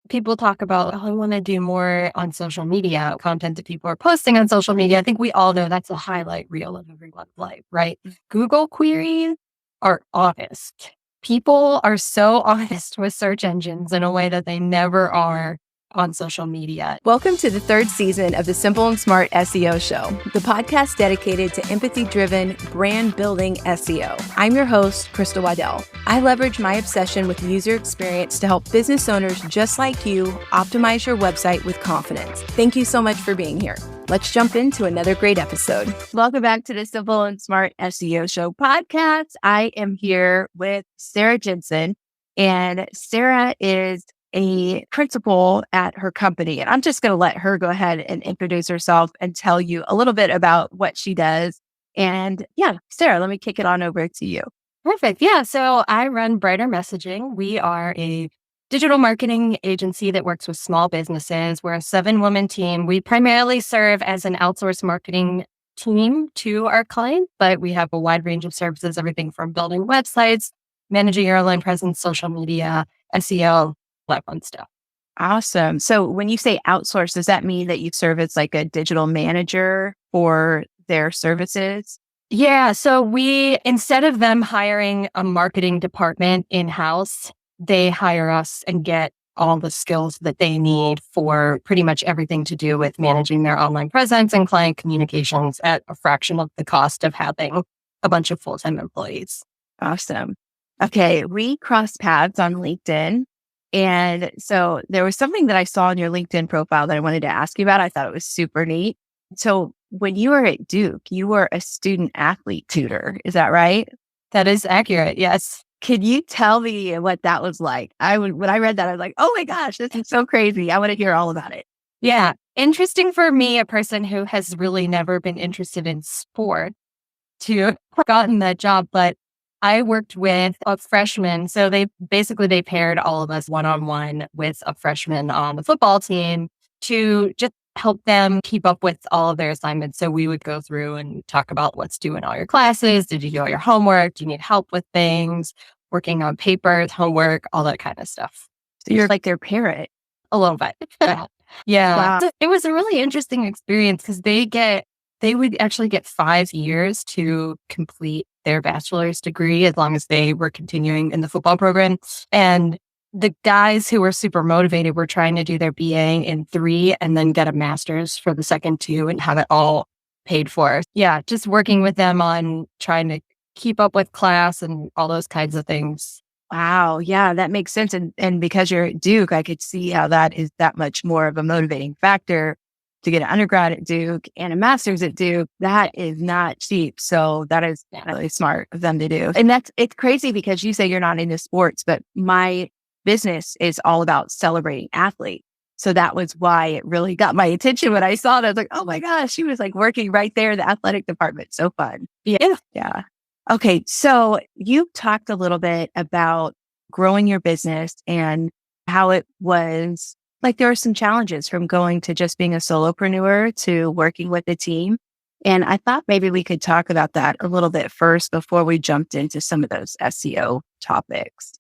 people talk about, oh, I want to do more on social media, content that people are posting on social media. I think we all know that's a highlight reel of everyone's life, right? Google queries are honest. People are so honest with search engines in a way that they never are on social media. Welcome to the third season of the Simple and Smart SEO Show, the podcast dedicated to empathy-driven, brand-building SEO. I'm your host, Crystal Waddell. I leverage my obsession with user experience to help business owners just like you optimize your website with confidence. Thank you so much for being here. Let's jump into another great episode. Welcome back to the Simple and Smart SEO Show podcast. I am here with Sara Jensen, and Sara is a principal at her company. And I'm just going to let her go ahead and introduce herself and tell you a little bit about what she does. And yeah, Sara, let me kick it on over to you. Perfect. Yeah. So I run Brighter Messaging. We are a digital marketing agency that works with small businesses. We're a 7-woman team. We primarily serve as an outsourced marketing team to our clients, but we have a wide range of services, everything from building websites, managing your online presence, social media, SEO, that fun stuff. Awesome. So when you say outsource, does that mean that you serve as like a digital manager for their services? Yeah. So instead of them hiring a marketing department in-house, they hire us and get all the skills that they need for pretty much everything to do with managing their online presence and client communications at a fraction of the cost of having a bunch of full-time employees. Awesome. Okay. We crossed paths on LinkedIn. And so there was something that I saw in your LinkedIn profile that I wanted to ask you about. I thought it was super neat. So when you were at Duke, you were a student athlete tutor. Is that right? That is accurate. Yes. Could you tell me what that was like? When I read that, I was like, oh my gosh, this is so crazy. I want to hear all about it. Yeah. Interesting for me, a person who has really never been interested in sport, to have gotten that job. But I worked with a freshman. So they paired all of us one-on-one with a freshman on the football team to just help them keep up with all of their assignments. So we would go through and talk about what's due in all your classes. Did you do all your homework? Do you need help with things? Working on papers, homework, all that kind of stuff. So you're like their parent. A little bit. Yeah. Wow. So it was a really interesting experience because they would actually get 5 years to complete their bachelor's degree as long as they were continuing in the football program. And the guys who were super motivated were trying to do their BA in 3 and then get a master's for the second 2 and have it all paid for. Yeah, just working with them on trying to keep up with class and all those kinds of things. Wow. Yeah, that makes sense. And because you're at Duke, I could see how that is that much more of a motivating factor to get an undergrad at Duke and a master's at Duke. That is not cheap. So that is really smart of them to do. And it's crazy because you say you're not into sports, but my business is all about celebrating athletes. So that was why it really got my attention when I saw it. I was like, oh my gosh, she was like working right there in the athletic department. So fun. Yeah. Yeah. Okay. So you talked a little bit about growing your business and how it was like there were some challenges from going to just being a solopreneur to working with a team. And I thought maybe we could talk about that a little bit first before we jumped into some of those SEO topics.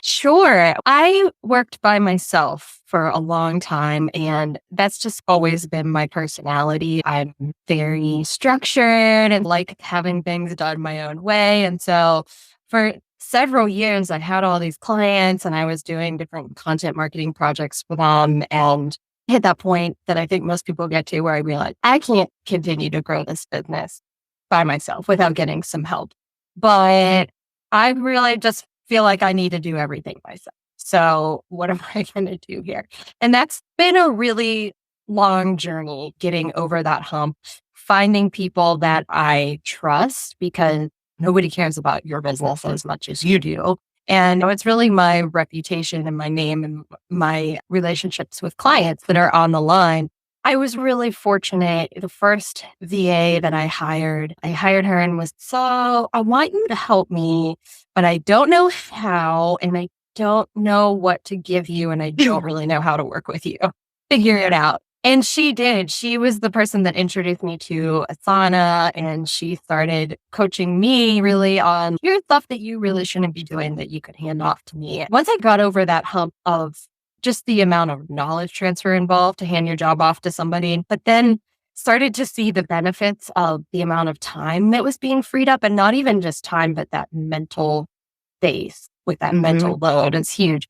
Sure. I worked by myself for a long time, and that's just always been my personality. I'm very structured and like having things done my own way. And so for several years, I had all these clients and I was doing different content marketing projects for them. And hit that point that I think most people get to where I realized I can't continue to grow this business by myself without getting some help. But I really just feel like I need to do everything myself. So what am I going to do here? And that's been a really long journey, getting over that hump, finding people that I trust because nobody cares about your business as much as you do. And it's really my reputation and my name and my relationships with clients that are on the line. I was really fortunate. The first VA that I hired her and was, so I want you to help me, but I don't know how, and I don't know what to give you, and I don't really know how to work with you. Figure it out. And she did. She was the person that introduced me to Asana, and she started coaching me really on here's stuff that you really shouldn't be doing that you could hand off to me. Once I got over that hump of just the amount of knowledge transfer involved to hand your job off to somebody, but then started to see the benefits of the amount of time that was being freed up, and not even just time, but that mental space with that mental load is huge.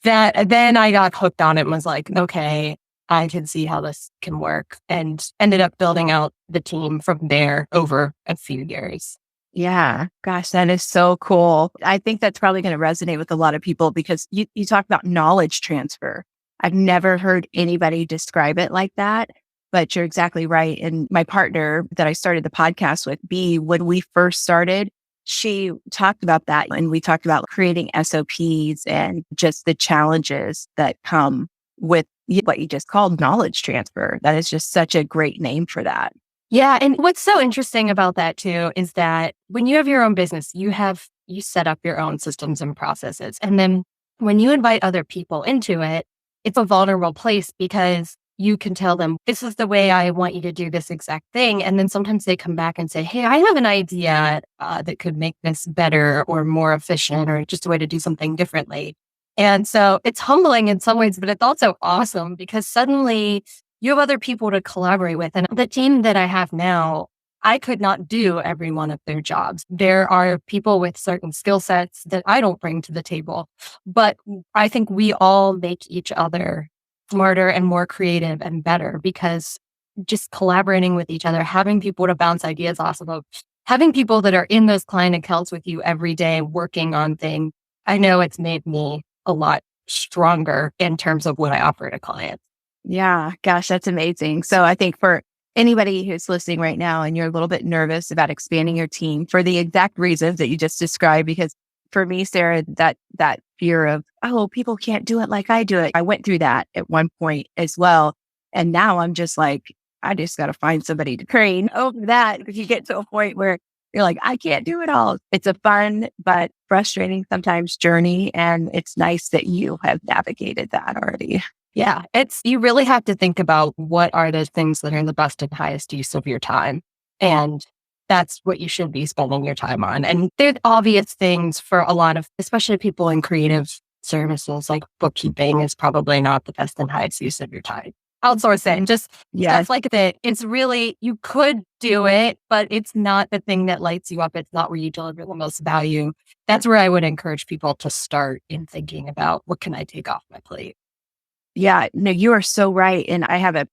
That then I got hooked on it and was like, okay, I can see how this can work, and ended up building out the team from there over a few years. Yeah. Gosh, that is so cool. I think that's probably going to resonate with a lot of people because you talk about knowledge transfer. I've never heard anybody describe it like that, but you're exactly right. And my partner that I started the podcast with, B, when we first started, she talked about that. And we talked about creating SOPs and just the challenges that come with what you just called knowledge transfer. That is just such a great name for that. Yeah. And what's so interesting about that too is that when you have your own business, you set up your own systems and processes. And then when you invite other people into it, it's a vulnerable place because you can tell them, this is the way I want you to do this exact thing. And then sometimes they come back and say, hey, I have an idea that could make this better or more efficient or just a way to do something differently. And so it's humbling in some ways, but it's also awesome because suddenly you have other people to collaborate with. And the team that I have now, I could not do every one of their jobs. There are people with certain skill sets that I don't bring to the table, but I think we all make each other smarter and more creative and better because just collaborating with each other, having people to bounce ideas off of, having people that are in those client accounts with you every day working on things, I know it's made me a lot stronger in terms of what I offer to clients. Yeah, gosh, that's amazing. So I think for anybody who's listening right now and you're a little bit nervous about expanding your team for the exact reasons that you just described, because for me, Sarah, that fear of, oh, people can't do it like I do it. I went through that at one point as well. And now I'm just like, I just got to find somebody to train over that. Because you get to a point where you're like, I can't do it all. It's a fun, but frustrating sometimes journey. And it's nice that you have navigated that already. Yeah, you really have to think about what are the things that are the best and highest use of your time. And that's what you should be spending your time on. And there's obvious things for a lot of, especially people in creative services, like bookkeeping is probably not the best and highest use of your time. Outsource it and just stuff like that. It's really, you could do it, but it's not the thing that lights you up. It's not where you deliver the most value. That's where I would encourage people to start in thinking about what can I take off my plate. Yeah, no, you are so right. And I have an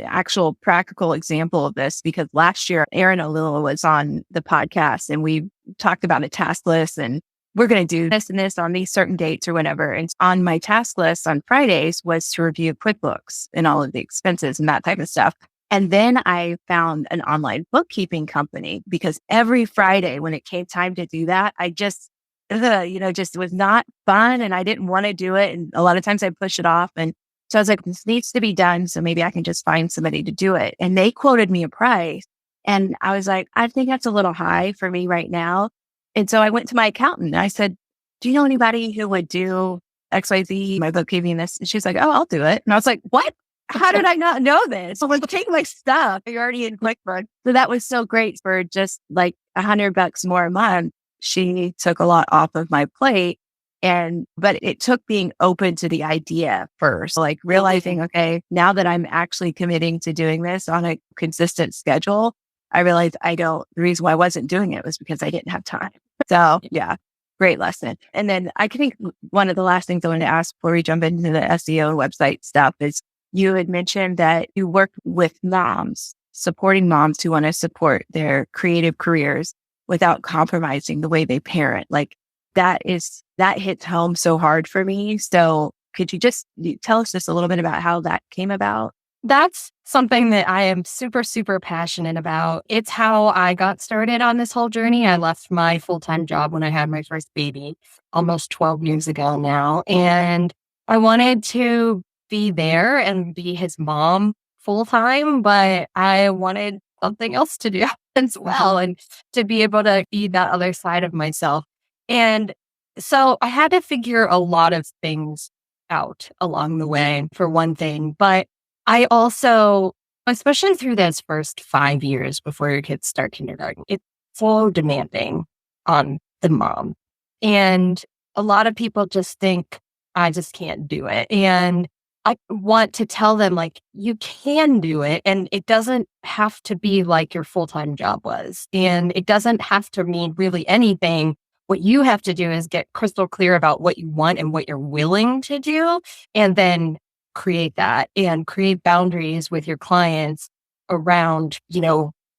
actual practical example of this because last year, Erin O'Lilla was on the podcast and we talked about a task list and we're going to do this and this on these certain dates or whatever. And on my task list on Fridays was to review QuickBooks and all of the expenses and that type of stuff. And then I found an online bookkeeping company because every Friday when it came time to do that, I just was not fun and I didn't want to do it. And a lot of times I push it off. And so I was like, this needs to be done. So maybe I can just find somebody to do it. And they quoted me a price. And I was like, I think that's a little high for me right now. And so I went to my accountant and I said, do you know anybody who would do XYZ, my bookkeeping this? And she's like, oh, I'll do it. And I was like, what? How did I not know this? So like, take my stuff. You're already in QuickBooks. So that was so great for just like $100 more a month. She took a lot off of my plate. But it took being open to the idea first, like realizing, okay, now that I'm actually committing to doing this on a consistent schedule, I realized the reason why I wasn't doing it was because I didn't have time. So yeah, great lesson. And then I think one of the last things I wanted to ask before we jump into the SEO and website stuff is you had mentioned that you work with moms, supporting moms who want to support their creative careers without compromising the way they parent. Like that hits home so hard for me. So could you just tell us just a little bit about how that came about? That's something that I am super, super passionate about. It's how I got started on this whole journey. I left my full-time job when I had my first baby almost 12 years ago now. And I wanted to be there and be his mom full-time, but I wanted something else to do as well and to be able to be that other side of myself. And so I had to figure a lot of things out along the way, for one thing. But I also, especially through those first 5 years before your kids start kindergarten, it's so demanding on the mom. And a lot of people just think, I just can't do it. And I want to tell them, like, you can do it. And it doesn't have to be like your full-time job was. And it doesn't have to mean really anything. What you have to do is get crystal clear about what you want and what you're willing to do, and then create that and create boundaries with your clients around,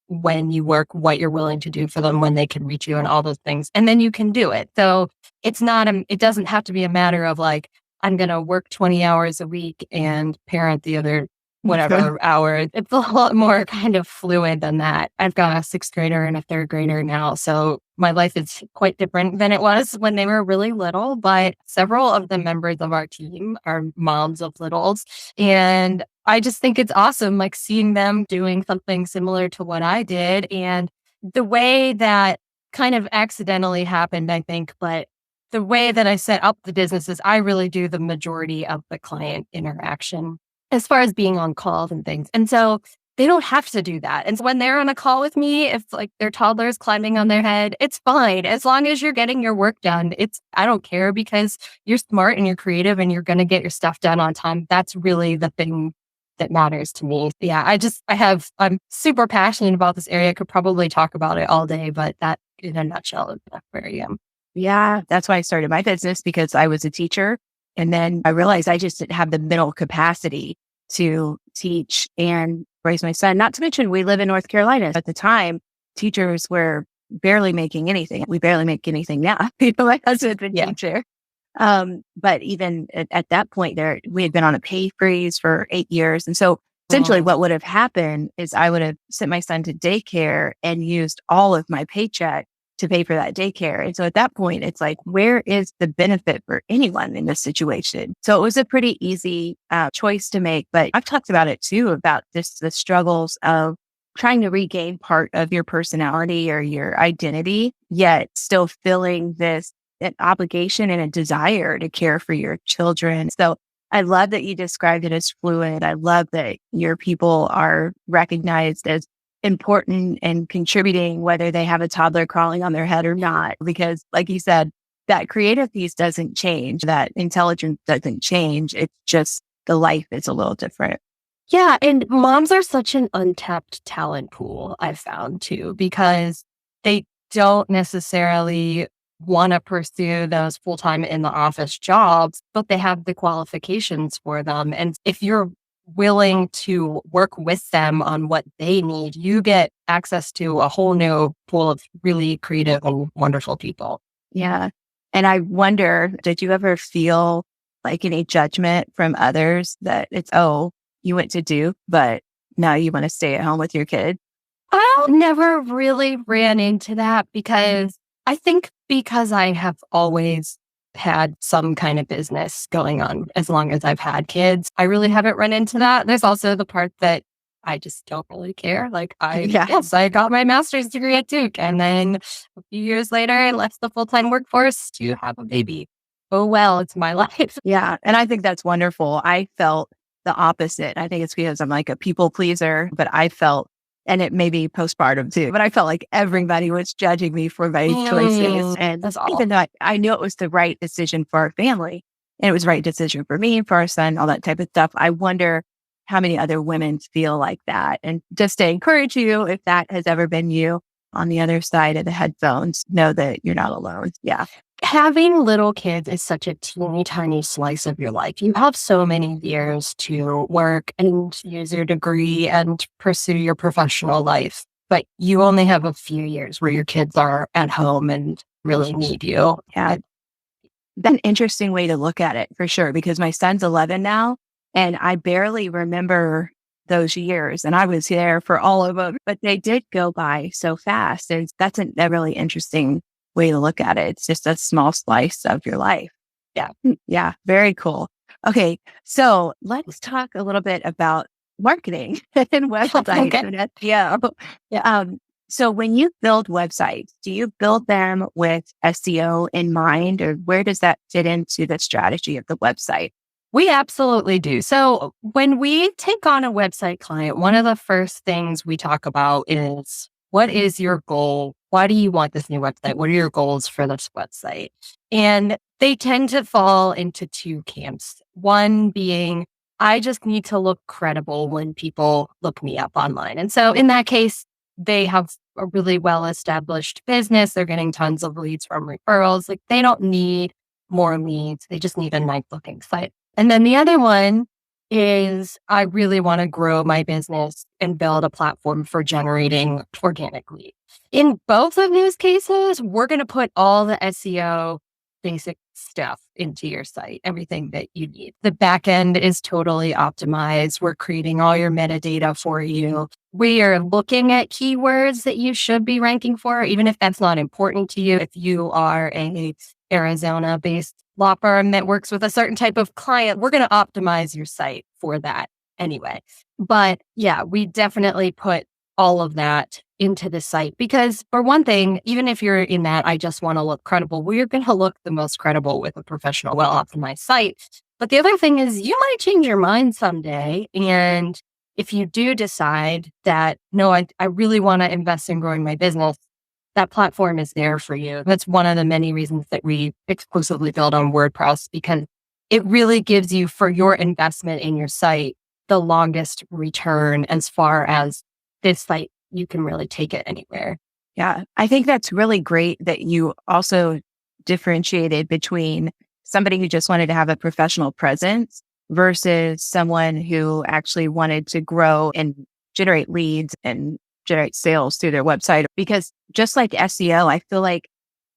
when you work, what you're willing to do for them, when they can reach you and all those things. And then you can do it. So it doesn't have to be a matter of like, I'm going to work 20 hours a week and parent the other whatever hours. It's a lot more kind of fluid than that. I've got a sixth grader and a third grader now. So my life is quite different than it was when they were really little, but several of the members of our team are moms of littles. And I just think it's awesome, like seeing them doing something similar to what I did. And the way that kind of accidentally happened, I think, but the way that I set up the business is I really do the majority of the client interaction as far as being on calls and things. And so they don't have to do that. And so when they're on a call with me, if like their toddler's climbing on their head, it's fine. As long as you're getting your work done, I don't care, because you're smart and you're creative and you're going to get your stuff done on time. That's really the thing that matters to me. Yeah, I'm super passionate about this area. I could probably talk about it all day, but that in a nutshell is where I am. Yeah, that's why I started my business, because I was a teacher. And then I realized I just didn't have the mental capacity to teach and raise my son. Not to mention, we live in North Carolina. At the time, teachers were barely making anything. We barely make anything now. My husband's a teacher. But even at that point we had been on a pay freeze for 8 years. And so essentially what would have happened is I would have sent my son to daycare and used all of my paycheck to pay for that daycare. And so at that point, it's like, where is the benefit for anyone in this situation? So it was a pretty easy choice to make. But I've talked about it too, about the struggles of trying to regain part of your personality or your identity, yet still feeling an obligation and a desire to care for your children. So I love that you described it as fluid. I love that your people are recognized as important and contributing, whether they have a toddler crawling on their head or not, because like you said, that creative piece doesn't change, that intelligence doesn't change. It's just the life is a little different. Yeah. And moms are such an untapped talent pool, I've found too, because they don't necessarily want to pursue those full-time in the office jobs, but they have the qualifications for them. And if you're willing to work with them on what they need, you get access to a whole new pool of really creative and wonderful people. Yeah. And I wonder, did you ever feel like any judgment from others that it's, oh, you went to Duke, but now you want to stay at home with your kid? I never really ran into that, because I think because I have always had some kind of business going on as long as I've had kids, I really haven't run into that. There's also the part that I just don't really care. Like I got my master's degree at Duke, and then a few years later, I left the full-time workforce to have a baby. Oh, well, it's my life. Yeah. And I think that's wonderful. I felt the opposite. I think it's because I'm like a people pleaser, but I felt, and it may be postpartum too, but I felt like everybody was judging me for my choices. And even though I knew it was the right decision for our family, and it was the right decision for me, for our son, all that type of stuff, I wonder how many other women feel like that. And just to encourage you, if that has ever been you on the other side of the headphones, know that you're not alone. Yeah. Having little kids is such a teeny tiny slice of your life. You have so many years to work and use your degree and pursue your professional life, but you only have a few years where your kids are at home and really need you. Yeah. That's an interesting way to look at it, for sure, because my son's 11 now, and I barely remember those years, and I was there for all of them, but they did go by so fast. And that's a really interesting way to look at it. It's just a small slice of your life. Yeah. Yeah. Very cool. Okay. So let's talk a little bit about marketing and websites and SEO. Yeah. So when you build websites, do you build them with SEO in mind, or where does that fit into the strategy of the website? We absolutely do. So when we take on a website client, one of the first things we talk about is, what is your goal why do you want this new website? What are your goals for this website? And they tend to fall into two camps. One being, I just need to look credible when people look me up online. And so in that case, they have a really well-established business. They're getting tons of leads from referrals. Like, they don't need more leads. They just need a nice looking site. And then the other one is, I really want to grow my business and build a platform for generating organic leads. In both of those cases, we're going to put all the SEO basic stuff into your site, everything that you need. The back end is totally optimized. We're creating all your metadata for you. We are looking at keywords that you should be ranking for, even if that's not important to you. If you are a Arizona-based law firm that works with a certain type of client, we're going to optimize your site for that anyway. But yeah, we definitely put all of that into the site because, for one thing, even if you're in that, I just want to look credible, we're going to look the most credible with a professional, well-optimized site. But the other thing is, you might change your mind someday. And if you do decide that, no, I really want to invest in growing my business, that platform is there for you. That's one of the many reasons that we exclusively build on WordPress, because it really gives you, for your investment in your site, the longest return as far as this site, you can really take it anywhere. Yeah, I think that's really great that you also differentiated between somebody who just wanted to have a professional presence versus someone who actually wanted to grow and generate leads and generate sales through their website. Because just like SEO, I feel like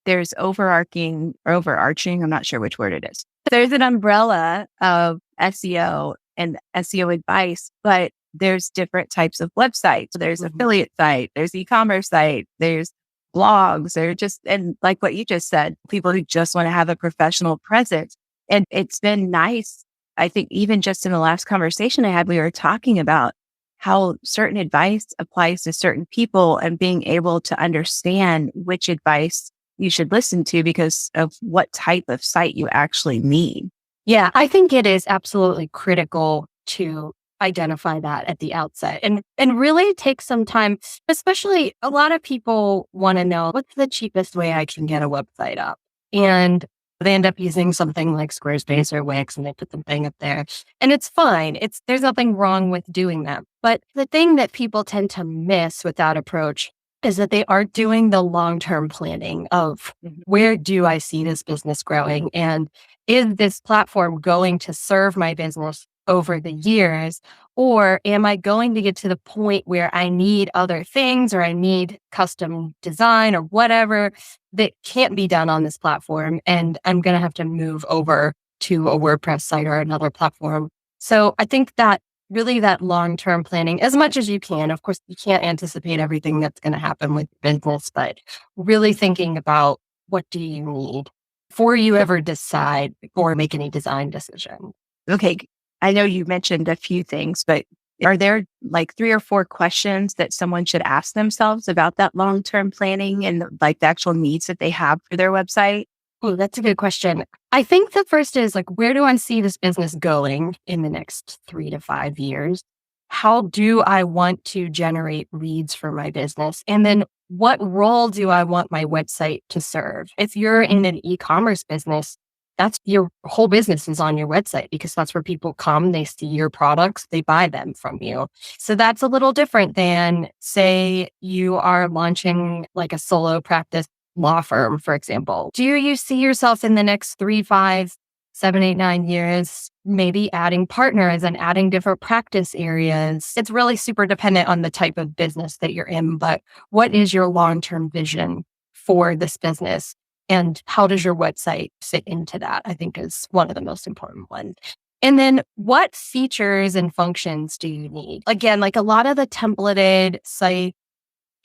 there's overarching, I'm not sure which word it is. There's an umbrella of SEO and SEO advice, but there's different types of websites. There's affiliate site, there's e-commerce site, there's blogs, and like what you just said, people who just want to have a professional presence. And it's been nice. I think even just in the last conversation I had, we were talking about how certain advice applies to certain people and being able to understand which advice you should listen to because of what type of site you actually need. Yeah, I think it is absolutely critical to identify that at the outset and really take some time, especially a lot of people want to know, what's the cheapest way I can get a website up? And they end up using something like Squarespace or Wix and they put something up there. And it's fine. There's nothing wrong with doing that. But the thing that people tend to miss with that approach is that they aren't doing the long-term planning of, where do I see this business growing? And is this platform going to serve my business over the years? Or am I going to get to the point where I need other things, or I need custom design or whatever that can't be done on this platform, and I'm going to have to move over to a WordPress site or another platform? So I think that really that long-term planning, as much as you can, of course, you can't anticipate everything that's going to happen with business, but really thinking about, what do you need before you ever decide or make any design decision. Okay. I know you mentioned a few things, but are there like 3 or 4 questions that someone should ask themselves about that long-term planning and like the actual needs that they have for their website? Oh, that's a good question. I think the first is like, where do I see this business going in the next 3 to 5 years? How do I want to generate leads for my business? And then what role do I want my website to serve? If you're in an e-commerce business, that's your whole business is on your website, because that's where people come, they see your products, they buy them from you. So that's a little different than, say, you are launching like a solo practice law firm, for example. Do you see yourself in the next 3, 5, 7, 8, 9 years, maybe adding partners and adding different practice areas? It's really super dependent on the type of business that you're in, but what is your long-term vision for this business? And how does your website fit into that? I think is one of the most important ones. And then what features and functions do you need? Again, like a lot of the templated site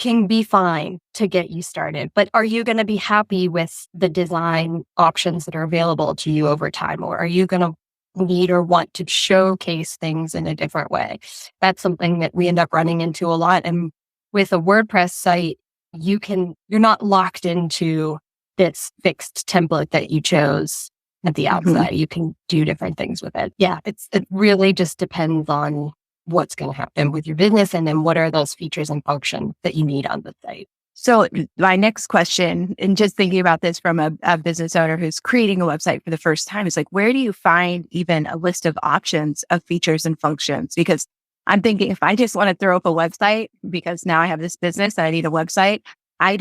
can be fine to get you started, but are you going to be happy with the design options that are available to you over time? Or are you going to need or want to showcase things in a different way? That's something that we end up running into a lot. And with a WordPress site, you're not locked into this fixed template that you chose at the outset. You can do different things with it. Yeah, it really just depends on what's going to happen with your business, and then what are those features and functions that you need on the site. So my next question, and just thinking about this from a business owner who's creating a website for the first time, is like, where do you find even a list of options of features and functions? Because I'm thinking if I just want to throw up a website because now I have this business and I need a website, I'm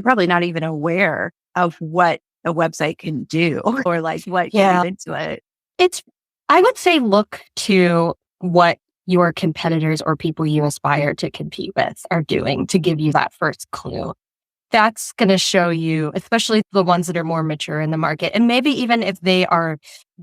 probably not even aware of what a website can do or like what Yeah. goes into it. I would say look to what your competitors or people you aspire to compete with are doing to give you that first clue. That's going to show you, especially the ones that are more mature in the market. And maybe even if they are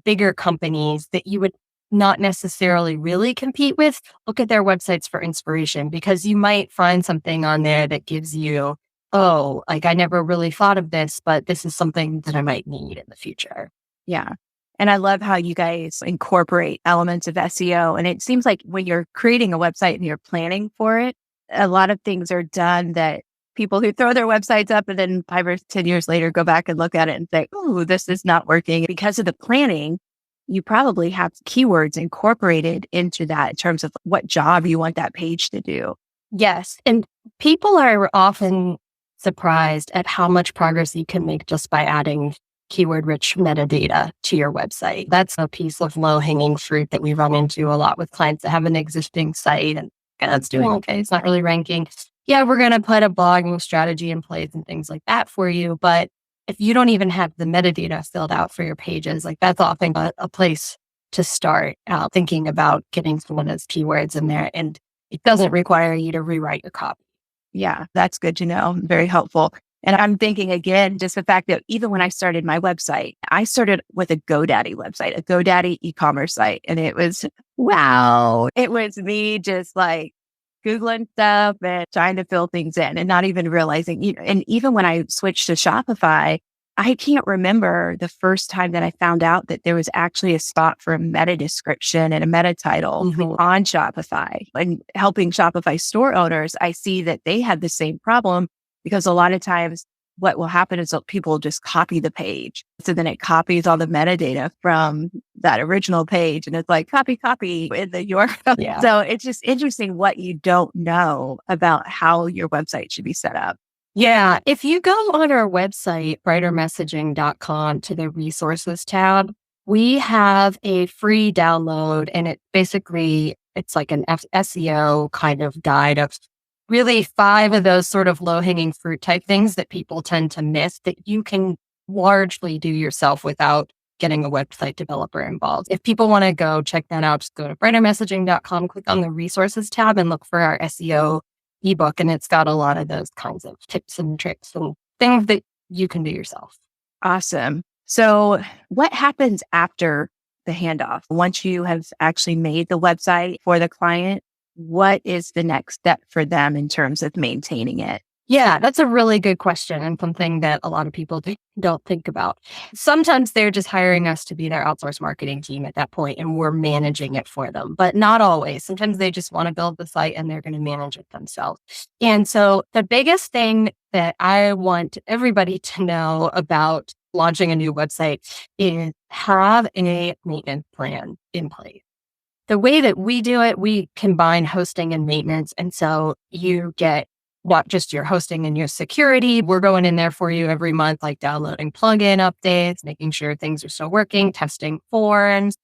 bigger companies that you would not necessarily really compete with, look at their websites for inspiration, because you might find something on there that gives you, oh, like I never really thought of this, but this is something that I might need in the future. Yeah. And I love how you guys incorporate elements of SEO. And it seems like when you're creating a website and you're planning for it, a lot of things are done that people who throw their websites up and then 5 or 10 years later go back and look at it and say, oh, this is not working. Because of the planning, you probably have keywords incorporated into that in terms of what job you want that page to do. Yes. And people are often surprised at how much progress you can make just by adding keyword rich metadata to your website. That's a piece of low hanging fruit that we run into a lot with clients that have an existing site and it's doing okay. It's not really ranking. Yeah, we're going to put a blogging strategy in place and things like that for you. But if you don't even have the metadata filled out for your pages, like that's often a place to start thinking about getting some of those keywords in there. And it doesn't require you to rewrite your copy. Yeah, that's good to know. Very helpful. And I'm thinking again, just the fact that even when I started my website, I started with a GoDaddy website, a GoDaddy e-commerce site. And it was, wow, it was me just like Googling stuff and trying to fill things in and not even realizing, and even when I switched to Shopify, I can't remember the first time that I found out that there was actually a spot for a meta description and a meta title on Shopify. And helping Shopify store owners, I see that they have the same problem because a lot of times what will happen is that people just copy the page. So then it copies all the metadata from that original page and it's like copy in the URL. Yeah. So it's just interesting what you don't know about how your website should be set up. Yeah. If you go on our website, brightermessaging.com, to the resources tab, we have a free download and it's like an SEO kind of guide of really 5 of those sort of low hanging fruit type things that people tend to miss that you can largely do yourself without getting a website developer involved. If people want to go check that out, just go to brightermessaging.com, click on the resources tab and look for our SEO ebook. And it's got a lot of those kinds of tips and tricks and things that you can do yourself. Awesome. So what happens after the handoff? Once you have actually made the website for the client, what is the next step for them in terms of maintaining it? Yeah, that's a really good question and something that a lot of people don't think about. Sometimes they're just hiring us to be their outsourced marketing team at that point, and we're managing it for them, but not always. Sometimes they just want to build the site and they're going to manage it themselves. And so the biggest thing that I want everybody to know about launching a new website is have a maintenance plan in place. The way that we do it, we combine hosting and maintenance. And so you get not just your hosting and your security. We're going in there for you every month, like downloading plugin updates, making sure things are still working, testing forms,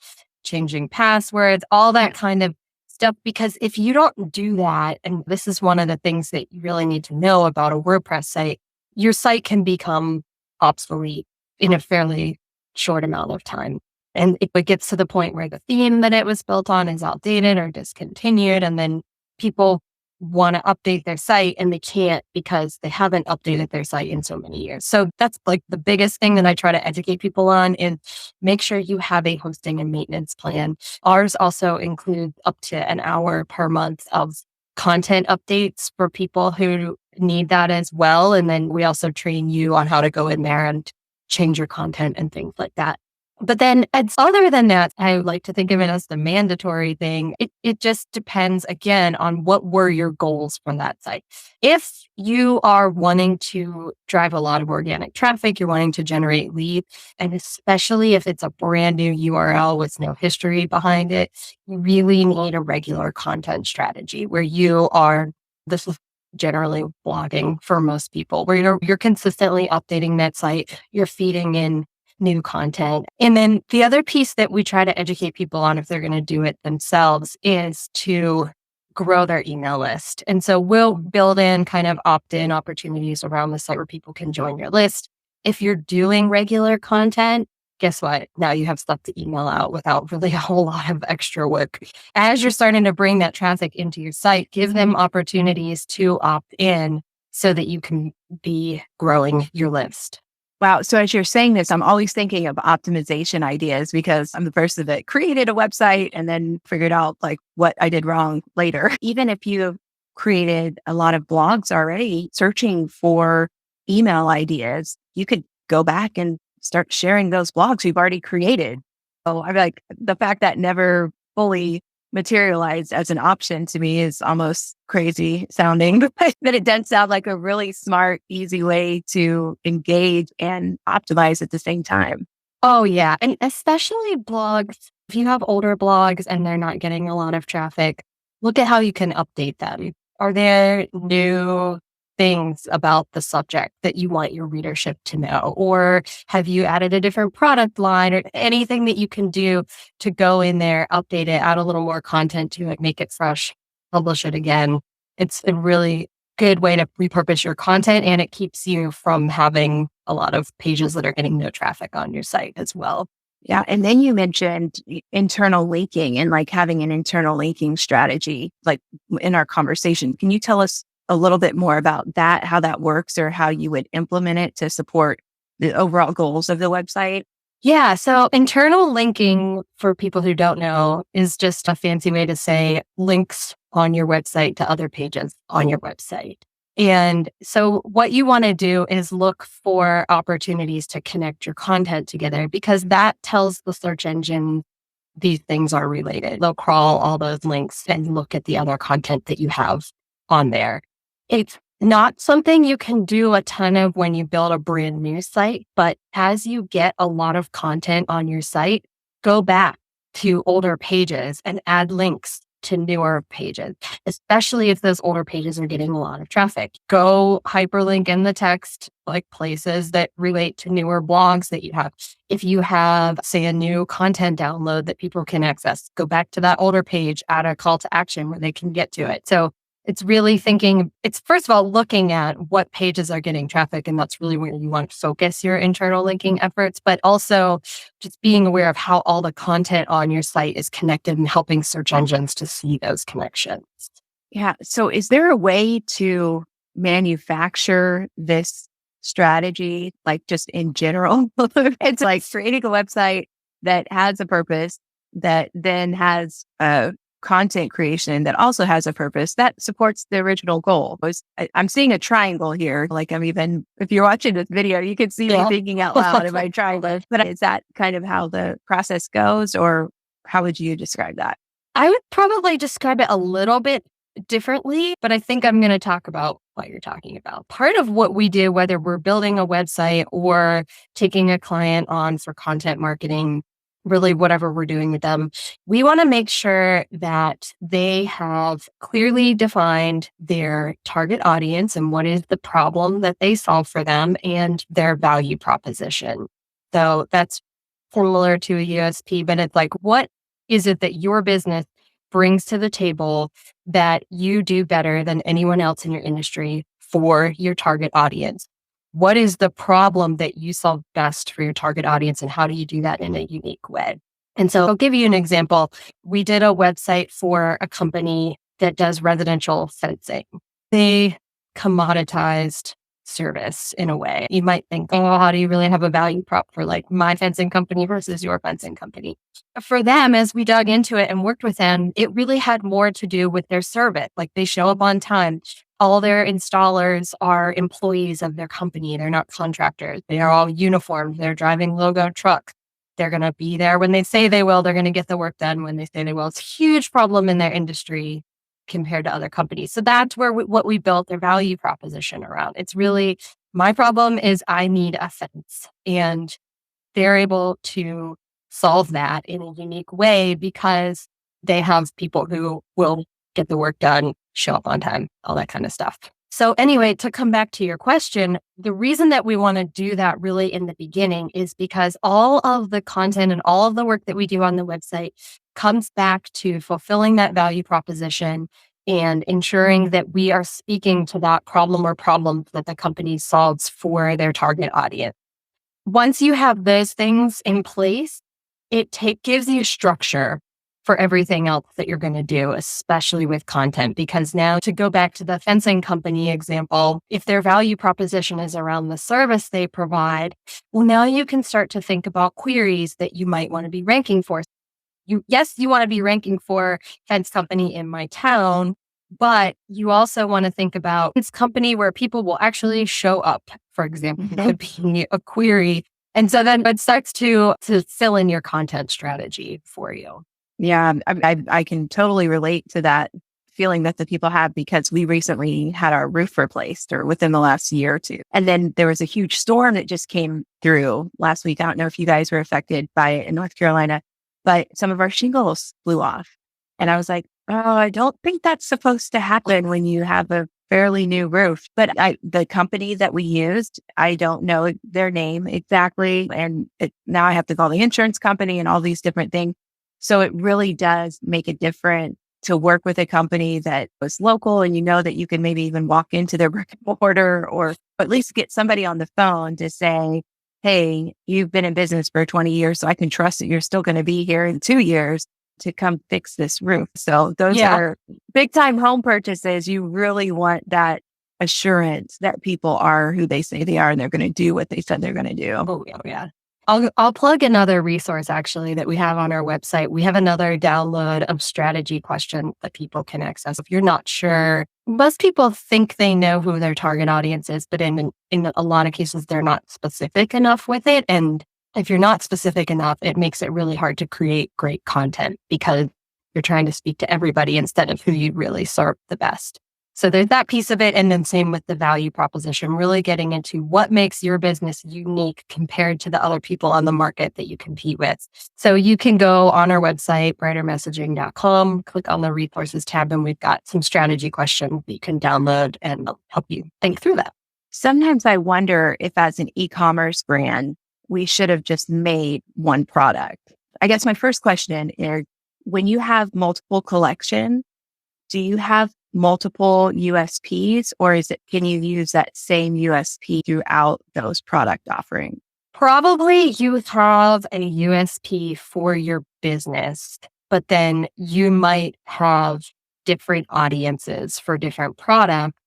changing passwords, all that kind of stuff. Because if you don't do that, and this is one of the things that you really need to know about a WordPress site, your site can become obsolete in a fairly short amount of time. And if it gets to the point where the theme that it was built on is outdated or discontinued, and then people want to update their site and they can't because they haven't updated their site in so many years. So that's like the biggest thing that I try to educate people on is make sure you have a hosting and maintenance plan. Ours also includes up to an hour per month of content updates for people who need that as well. And then we also train you on how to go in there and change your content and things like that. But then other than that, I like to think of it as the mandatory thing. It just depends, again, on what were your goals from that site. If you are wanting to drive a lot of organic traffic, you're wanting to generate leads, and especially if it's a brand new URL with no history behind it, you really need a regular content strategy where this is generally blogging for most people, where you're consistently updating that site, you're feeding in new content. And then the other piece that we try to educate people on if they're going to do it themselves is to grow their email list. And so we'll build in kind of opt-in opportunities around the site where people can join your list. If you're doing regular content, guess what? Now you have stuff to email out without really a whole lot of extra work. As you're starting to bring that traffic into your site, give them opportunities to opt in so that you can be growing your list. Wow. So as you're saying this, I'm always thinking of optimization ideas because I'm the person that created a website and then figured out like what I did wrong later. Even if you have created a lot of blogs already, searching for email ideas, you could go back and start sharing those blogs you've already created. So I feel like the fact that never fully materialized as an option to me is almost crazy sounding, but it does sound like a really smart, easy way to engage and optimize at the same time. Oh, yeah. And especially blogs, if you have older blogs and they're not getting a lot of traffic, look at how you can update them. Are there new things about the subject that you want your readership to know? Or have you added a different product line or anything that you can do to go in there, update it, add a little more content to it, make it fresh, publish it again? It's a really good way to repurpose your content, and it keeps you from having a lot of pages that are getting no traffic on your site as well. Yeah. And then you mentioned internal linking and like having an internal linking strategy, like in our conversation. Can you tell us a little bit more about that, how that works, or how you would implement it to support the overall goals of the website? Yeah. So internal linking, for people who don't know, is just a fancy way to say links on your website to other pages on your website. And so what you want to do is look for opportunities to connect your content together, because that tells the search engine these things are related. They'll crawl all those links and look at the other content that you have on there. It's not something you can do a ton of when you build a brand new site, but as you get a lot of content on your site, go back to older pages and add links to newer pages, especially if those older pages are getting a lot of traffic. Go hyperlink in the text, like places that relate to newer blogs that you have. If you have, say, a new content download that people can access, go back to that older page, add a call to action where they can get to it. So it's really thinking, it's first of all, looking at what pages are getting traffic, and that's really where you want to focus your internal linking efforts, but also just being aware of how all the content on your site is connected and helping search engines to see those connections. Yeah. So is there a way to manufacture this strategy, like just in general? It's like creating a website that has a purpose, that then has a content creation that also has a purpose that supports the original goal. I'm seeing a triangle here. Like if you're watching this video, you can see me thinking out loud in my triangle. But is that kind of how the process goes, or how would you describe that? I would probably describe it a little bit differently, but I think I'm going to talk about what you're talking about. Part of what we do, whether we're building a website or taking a client on for content marketing, really whatever we're doing with them, we want to make sure that they have clearly defined their target audience and what is the problem that they solve for them and their value proposition. So that's similar to a USP, but it's like, what is it that your business brings to the table that you do better than anyone else in your industry for your target audience? What is the problem that you solve best for your target audience, and how do you do that in a unique way? And so I'll give you an example. We did a website for a company that does residential fencing. They commoditized service in a way. You might think, oh, how do you really have a value prop for like my fencing company versus your fencing company? For them, as we dug into it and worked with them, it really had more to do with their service. Like they show up on time. All their installers are employees of their company. They're not contractors. They are all uniformed. They're driving logo trucks. They're going to be there when they say they will. They're going to get the work done when they say they will. It's a huge problem in their industry compared to other companies. So that's where what we built their value proposition around. It's really, my problem is I need a fence. And they're able to solve that in a unique way because they have people who will get the work done, show up on time, all that kind of stuff. So anyway, to come back to your question, the reason that we want to do that really in the beginning is because all of the content and all of the work that we do on the website comes back to fulfilling that value proposition and ensuring that we are speaking to that problem or problems that the company solves for their target audience. Once you have those things in place, gives you structure for everything else that you're going to do, especially with content. Because now, to go back to the fencing company example, if their value proposition is around the service they provide, well, now you can start to think about queries that you might want to be ranking for. You want to be ranking for fence company in my town, but you also want to think about this company where people will actually show up, for example, could be a query. And so then it starts to fill in your content strategy for you. Yeah, I can totally relate to that feeling that the people have, because we recently had our roof replaced, or within the last year or two. And then there was a huge storm that just came through last week. I don't know if you guys were affected by it in North Carolina, but some of our shingles flew off. And I was like, oh, I don't think that's supposed to happen when you have a fairly new roof. But the company that we used, I don't know their name exactly. And now I have to call the insurance company and all these different things. So it really does make a difference to work with a company that was local, and you know that you can maybe even walk into their brick and mortar, or at least get somebody on the phone to say, hey, you've been in business for 20 years, so I can trust that you're still going to be here in 2 years to come fix this roof. So those are big time home purchases. You really want that assurance that people are who they say they are, and they're going to do what they said they're going to do. Oh, yeah. I'll plug another resource actually that we have on our website. We have another download of strategy questions that people can access. If you're not sure, most people think they know who their target audience is, but in a lot of cases, they're not specific enough with it. And if you're not specific enough, it makes it really hard to create great content, because you're trying to speak to everybody instead of who you really serve the best. So there's that piece of it. And then same with the value proposition, really getting into what makes your business unique compared to the other people on the market that you compete with. So you can go on our website, brightermessaging.com, click on the resources tab, and we've got some strategy questions that you can download and help you think through that. Sometimes I wonder if, as an e-commerce brand, we should have just made one product. I guess my first question is, when you have multiple collections, do you have multiple USPs, or can you use that same USP throughout those product offerings? Probably you have a USP for your business, but then you might have different audiences for different products,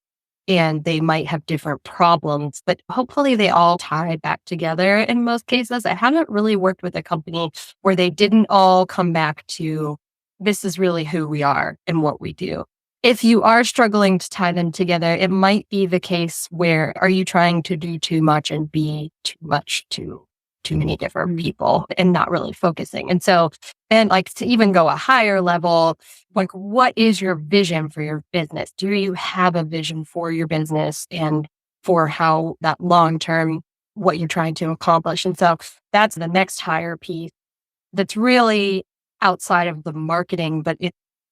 and they might have different problems, but hopefully they all tie back together in most cases. I haven't really worked with a company where they didn't all come back to, this is really who we are and what we do. If you are struggling to tie them together, it might be the case where, are you trying to do too much and be too much to too many different people and not really focusing? And so, and like, to even go a higher level, like, what is your vision for your business? Do you have a vision for your business and for how that long-term, what you're trying to accomplish? And so that's the next higher piece that's really outside of the marketing, but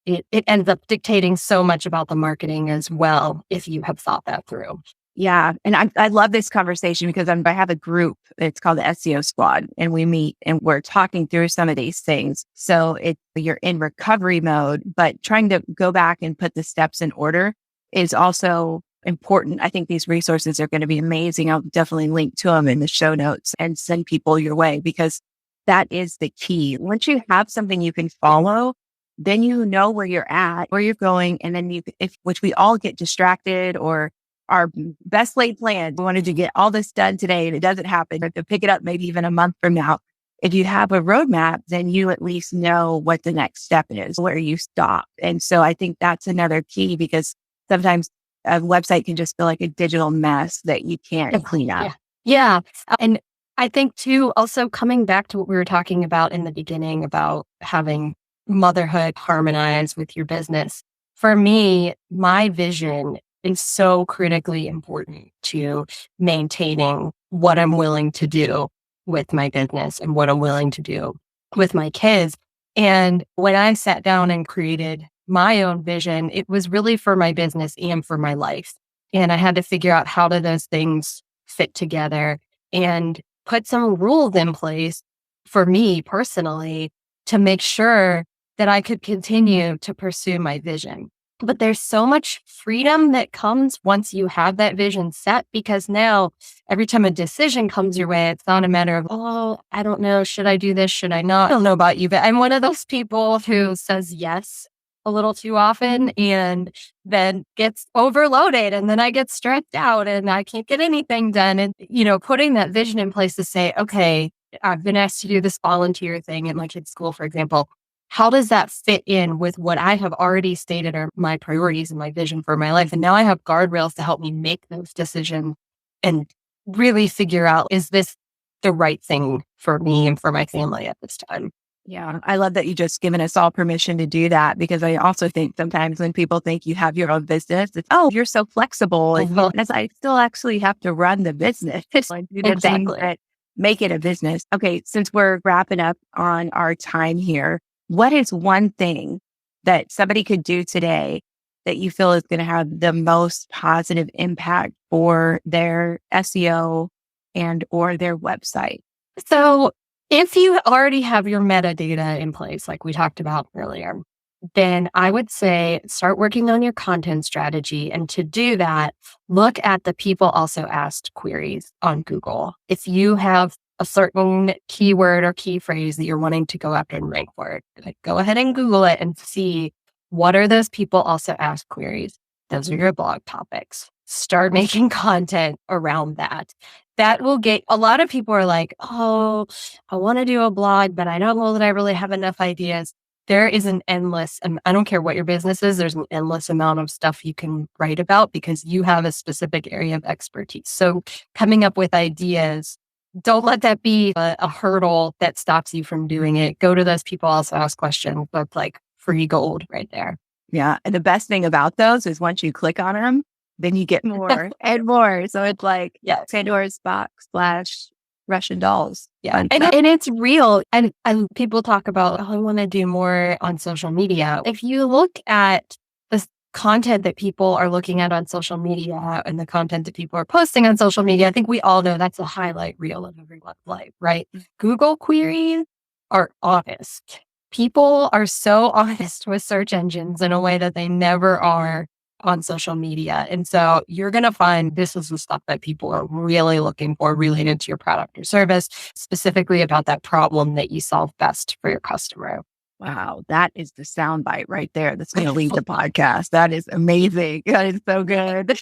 it ends up dictating so much about the marketing as well, if you have thought that through. Yeah. And I love this conversation because I have a group, it's called the SEO Squad, and we meet and we're talking through some of these things. So you're in recovery mode, but trying to go back and put the steps in order is also important. I think these resources are going to be amazing. I'll definitely link to them in the show notes and send people your way, because that is the key. Once you have something you can follow, then you know where you're at, where you're going. And then which we all get distracted, or our best laid plan, we wanted to get all this done today and it doesn't happen. We have to pick it up maybe even a month from now. If you have a roadmap, then you at least know what the next step is, where you stop. And so I think that's another key, because sometimes a website can just feel like a digital mess that you can't clean up. Yeah. And I think too, also coming back to what we were talking about in the beginning about having motherhood harmonize with your business. For me, my vision is so critically important to maintaining what I'm willing to do with my business and what I'm willing to do with my kids. And when I sat down and created my own vision, it was really for my business and for my life. And I had to figure out how do those things fit together and put some rules in place for me personally to make sure that I could continue to pursue my vision. But there's so much freedom that comes once you have that vision set, because now every time a decision comes your way, it's not a matter of, oh, I don't know, should I do this? Should I not? I don't know about you, but I'm one of those people who says yes a little too often and then gets overloaded, and then I get stressed out and I can't get anything done. And, putting that vision in place to say, okay, I've been asked to do this volunteer thing at my kid's school, for example. How does that fit in with what I have already stated are my priorities and my vision for my life? And now I have guardrails to help me make those decisions and really figure out, is this the right thing for me and for my family at this time? Yeah, I love that you just given us all permission to do that, because I also think sometimes when people think you have your own business, it's, oh, you're so flexible. And I still actually have to run the business and do the things that make it a business. Okay, since we're wrapping up on our time here, what is one thing that somebody could do today that you feel is going to have the most positive impact for their SEO and or their website? So if you already have your metadata in place, like we talked about earlier, then I would say start working on your content strategy. And to do that, look at the people also asked queries on Google. If you have a certain keyword or key phrase that you're wanting to go after and rank for, like, go ahead and Google it and see what are those people also asked queries. Those are your blog topics. Start making content around that. That will get, a lot of people are like, oh, I want to do a blog, but I don't know that I really have enough ideas. There is an endless, and I don't care what your business is, there's an endless amount of stuff you can write about because you have a specific area of expertise. So coming up with ideas, don't let that be a hurdle that stops you from doing it. Go to those people, also ask questions. That's like free gold right there. Yeah. And the best thing about those is once you click on them, then you get more and more. So it's like Pandora's box / Russian dolls. Yeah. And it's real. And people talk about, oh, I want to do more on social media. If you look at the content that people are looking at on social media and the content that people are posting on social media, I think we all know that's a highlight reel of everyone's life, right? Google queries are honest. People are so honest with search engines in a way that they never are on social media. And so you're going to find this is the stuff that people are really looking for related to your product or service, specifically about that problem that you solve best for your customer. Wow, that is the soundbite right there. That's going to lead the podcast. That is amazing. That is so good.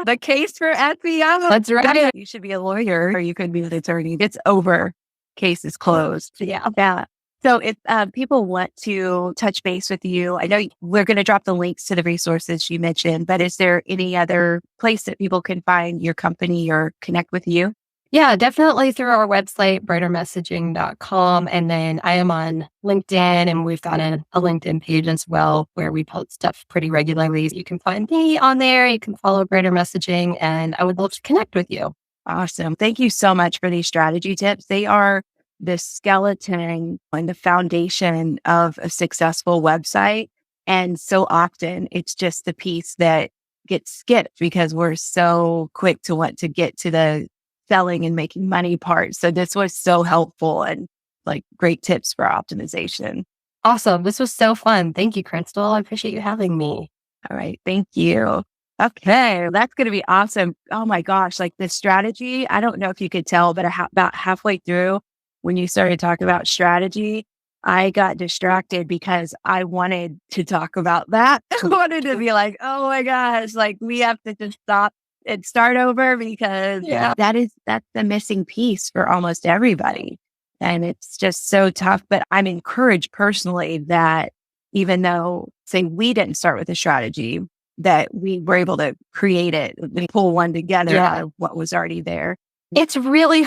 The case for SEO. That's right. You should be a lawyer or you could be an attorney. It's over. Case is closed. Yeah. So if people want to touch base with you, I know we're going to drop the links to the resources you mentioned, but is there any other place that people can find your company or connect with you? Yeah, definitely through our website, brightermessaging.com. And then I am on LinkedIn, and we've got a LinkedIn page as well where we post stuff pretty regularly. You can find me on there. You can follow Brighter Messaging, and I would love to connect with you. Awesome. Thank you so much for these strategy tips. They are the skeleton and the foundation of a successful website. And so often it's just the piece that gets skipped because we're so quick to want to get to the selling and making money part. So this was so helpful and like great tips for optimization. Awesome. This was so fun. Thank you, Crystal. I appreciate you having me. All right. Thank you. Okay. That's going to be awesome. Oh my gosh. Like the strategy, I don't know if you could tell, but about halfway through when you started talking about strategy, I got distracted because I wanted to talk about that. I wanted to be like, oh my gosh, like we have to just stop and start over because that's the missing piece for almost everybody. And it's just so tough. But I'm encouraged personally that even though, say, we didn't start with a strategy, that we were able to create it and pull one together out of what was already there. It's really